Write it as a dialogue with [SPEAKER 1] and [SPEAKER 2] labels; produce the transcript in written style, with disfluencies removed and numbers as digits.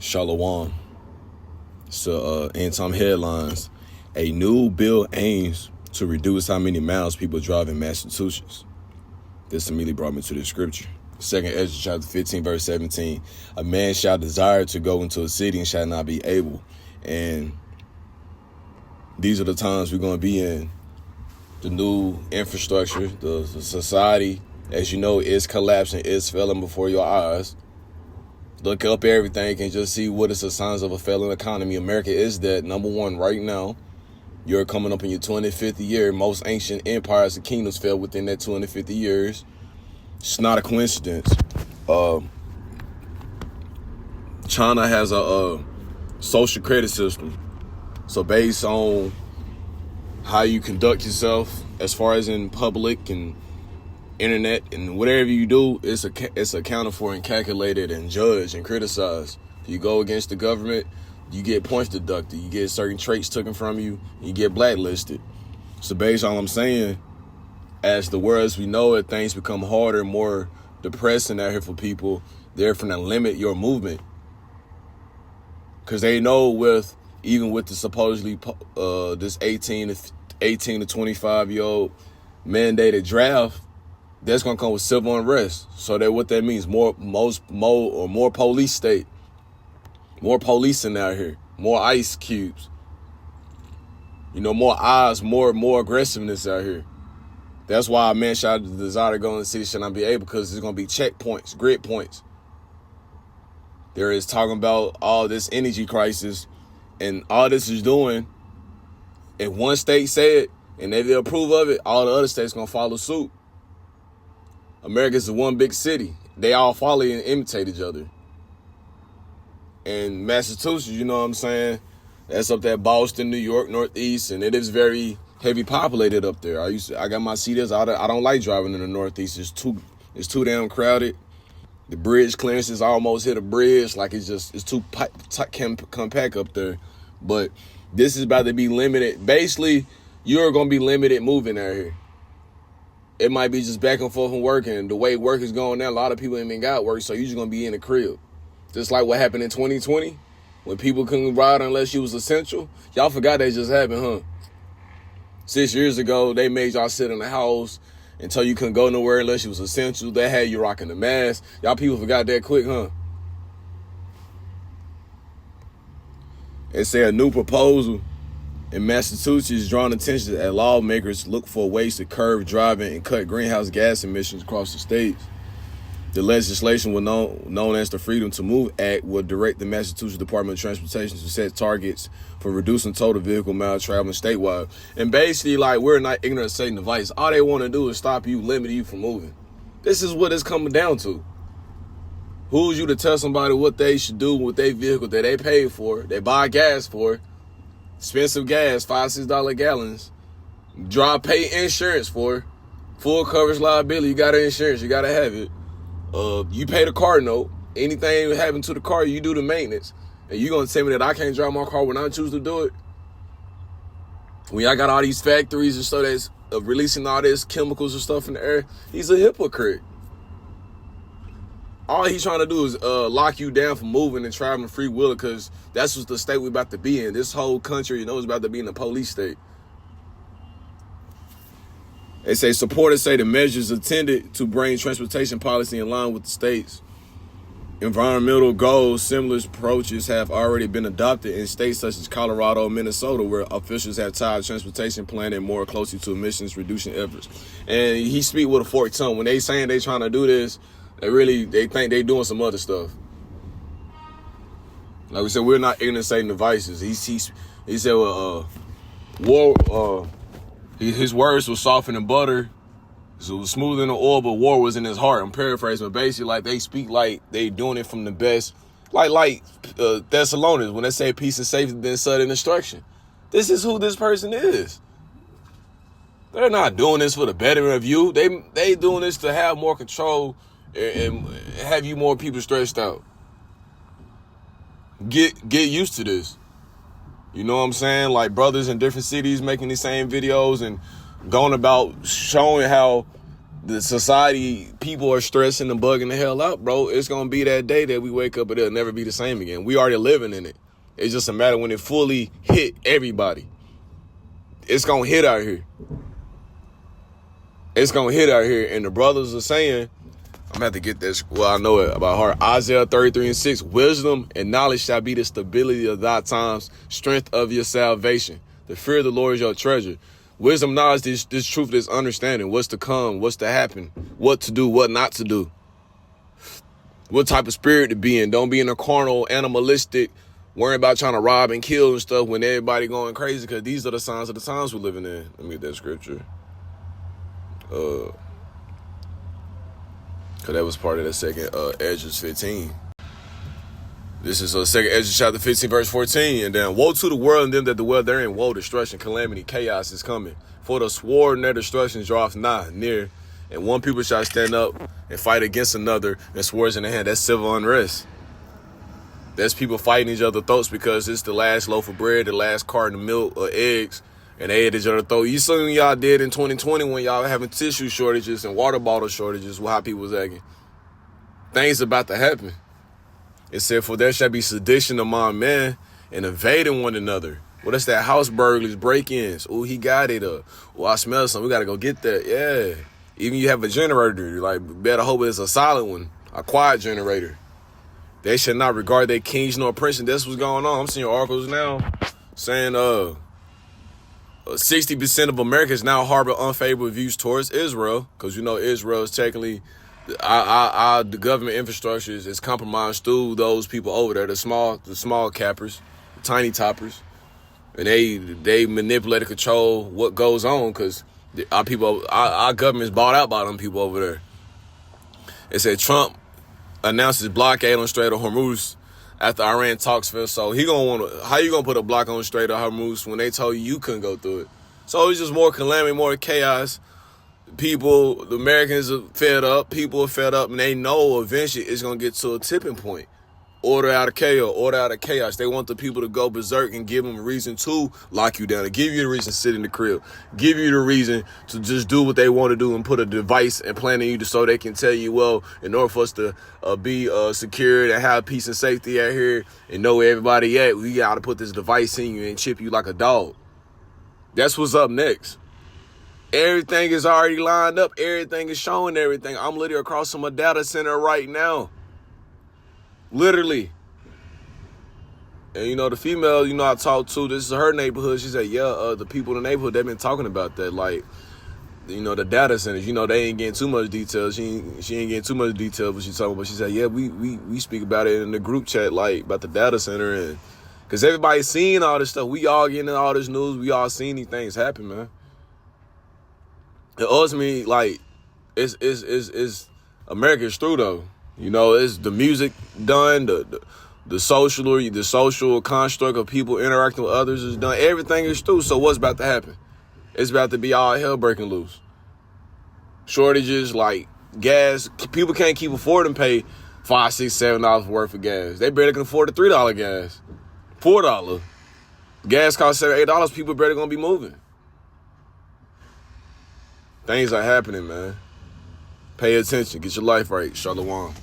[SPEAKER 1] Shalom. So, in some headlines, a new bill aims to reduce how many miles people drive in Massachusetts. This immediately brought me to the scripture. 2nd Ezra chapter 15, verse 17. A man shall desire to go into a city and shall not be able. And these are the times we're going to be in. The new infrastructure, the society, as you know, is collapsing, is failing before your eyes. Look up everything and just see what is the signs of a failing economy. America is that number one right now. You're coming up in your 25th year. Most ancient empires and kingdoms fell within that 250 years. It's not a coincidence. China has a social credit system. So based on how you conduct yourself as far as in public and internet and whatever you do, it's accounted for and calculated and judged and criticized. If you go against the government, you get points deducted. You get certain traits taken from you. You get blacklisted. So based on what I'm saying, as the world as we know it, things become harder, more depressing out here for people. They're going to limit your movement. Because they know even with the supposedly this 18 to 25 year old mandated draft, that's gonna come with civil unrest. So that what that means, more police state, more policing out here, more ice cubes, more eyes, more aggressiveness out here. That's why a man shall desire to go in the city shall not be able, because there's gonna be checkpoints, grid points. There is talking about all this energy crisis, and all this is doing. If one state say it and they approve of it, all the other states gonna follow suit. America's one big city. They all follow and imitate each other. And Massachusetts, you know what I'm saying? That's up there, Boston, New York, Northeast, and it is very heavy populated up there. I got my CDs. I don't like driving in the Northeast. It's too damn crowded. The bridge clearances almost hit a bridge. Like it's too compact up there. But this is about to be limited. Basically, you're gonna be limited moving out here. It might be just back and forth from work, and the way work is going now, a lot of people ain't even got work, so you're just gonna be in the crib. Just like what happened in 2020, when people couldn't ride unless you was essential. Y'all forgot that just happened, huh? 6 years ago, they made y'all sit in the house until you couldn't go nowhere unless you was essential. They had you rocking the mask. Y'all people forgot that quick, huh? It say a new proposal in Massachusetts drawing attention as lawmakers look for ways to curb driving and cut greenhouse gas emissions across the states. The legislation, known as the Freedom to Move Act, will direct the Massachusetts Department of Transportation to set targets for reducing total vehicle miles traveling statewide. And basically, we're not ignorant of Satan's device. All they want to do is stop you, limit you from moving. This is what it's coming down to. Who's you to tell somebody what they should do with their vehicle that they paid for, they buy gas for, expensive gas, $5, $6 gallons, pay insurance for, full coverage liability, you got insurance, you got to have it. You pay the car note, anything happen to the car, you do the maintenance. And you going to tell me that I can't drive my car when I choose to do it? When y'all got all these factories and stuff that's releasing all this chemicals and stuff in the air, he's a hypocrite. All he's trying to do is lock you down from moving and traveling free will, because that's what the state we're about to be in. This whole country, is about to be in a police state. They say supporters say the measures intended to bring transportation policy in line with the state's environmental goals. Similar approaches have already been adopted in states such as Colorado and Minnesota, where officials have tied transportation planning more closely to emissions reduction efforts. And he speak with a forked tongue. When they saying they trying to do this, they think they doing some other stuff. Like we said, we're not ignorant of Satan's devices. He said, war. His words were softer than butter, so it was smoother than the oil, but war was in his heart. I'm paraphrasing, but basically, they speak like they doing it from the best. Like Thessalonians, when they say peace and safety, then sudden destruction. This is who this person is. They're not doing this for the betterment of you. They doing this to have more control and have you more people stressed out. Get used to this. You know what I'm saying? Like brothers in different cities making these same videos and going about showing how the society, people are stressing and bugging the hell out, bro. It's gonna be that day that we wake up and it'll never be the same again. We already living in it. It's just a matter when it fully hit everybody. It's gonna hit out here. It's gonna hit out here. And the brothers are saying, I'm gonna have to get this, well, I know it about heart. Isaiah 33:6, wisdom and knowledge shall be the stability of thy times, strength of your salvation. The fear of the Lord is your treasure. Wisdom, knowledge, this truth, this understanding, what's to come, what's to happen, what to do, what not to do, what type of spirit to be in. Don't be in a carnal, animalistic, worrying about trying to rob and kill and stuff when everybody going crazy, because these are the signs of the times we're living in. Let me get that scripture. Because that was part of the second Esdras 15. This is second Esdras chapter 15, verse 14. And then, woe to the world and them that dwell therein. Woe, destruction, calamity, chaos is coming. For the sword and their destruction draweth nigh, near. And one people shall stand up and fight against another, and swords in the hand. That's civil unrest. That's people fighting each other's throats because it's the last loaf of bread, the last carton of milk or eggs, and they ate each other's throat. You see what y'all did in 2020 when y'all having tissue shortages and water bottle shortages, how people was acting. Things about to happen. It said, for there shall be sedition among men and invading one another. Well, that's that house burglars, break-ins. Oh, he got it. Oh, I smell something. We got to go get that. Yeah. Even you have a generator, like, better hope it's a solid one, a quiet generator. They should not regard their kings nor princes. That's what's going on. I'm seeing articles now saying 60% of Americans now harbor unfavorable views towards Israel, because, you know, Israel is technically... the government infrastructure is compromised through those people over there, the small cappers, the tiny toppers, and they manipulate and control what goes on, because our government's bought out by them people over there. It said Trump announces blockade on Strait of Hormuz after Iran talks fell. So how you gonna put a block on Strait of Hormuz when they told you couldn't go through it? So it's just more calamity, more chaos. People, the Americans are fed up. People are fed up, and they know eventually it's going to get to a tipping point. Order out of chaos. They want the people to go berserk and give them a reason to lock you down, to give you a reason to sit in the crib, give you the reason to just do what they want to do and put a device and plan on you so they can tell you, well, in order for us to be secured and have peace and safety out here and know where everybody at, we got to put this device in you and chip you like a dog. That's what's up next. Everything is already lined up. Everything is showing everything. I'm literally across from a data center right now. Literally. And, you know, the female, you know, I talked to, this is her neighborhood. She said, yeah, the people in the neighborhood, they've been talking about that. Like, you know, the data centers, you know, they ain't getting too much detail. She ain't getting too much detail, but she's talking about, she said, yeah, we speak about it in the group chat, like, about the data center. And because everybody's seeing all this stuff. We all getting all this news. We all seeing these things happen, man. And ultimately, like, it's America's through, though. You know, it's the music done, the social construct of people interacting with others is done. Everything is through. So what's about to happen? It's about to be all hell breaking loose. Shortages, like gas. People can't keep affording to pay $5, $6, $7 worth of gas. They barely can afford a $3 gas. $4. Gas costs $7, $8. People barely gonna be moving. Things are happening, man. Pay attention. Get your life right. Shalom.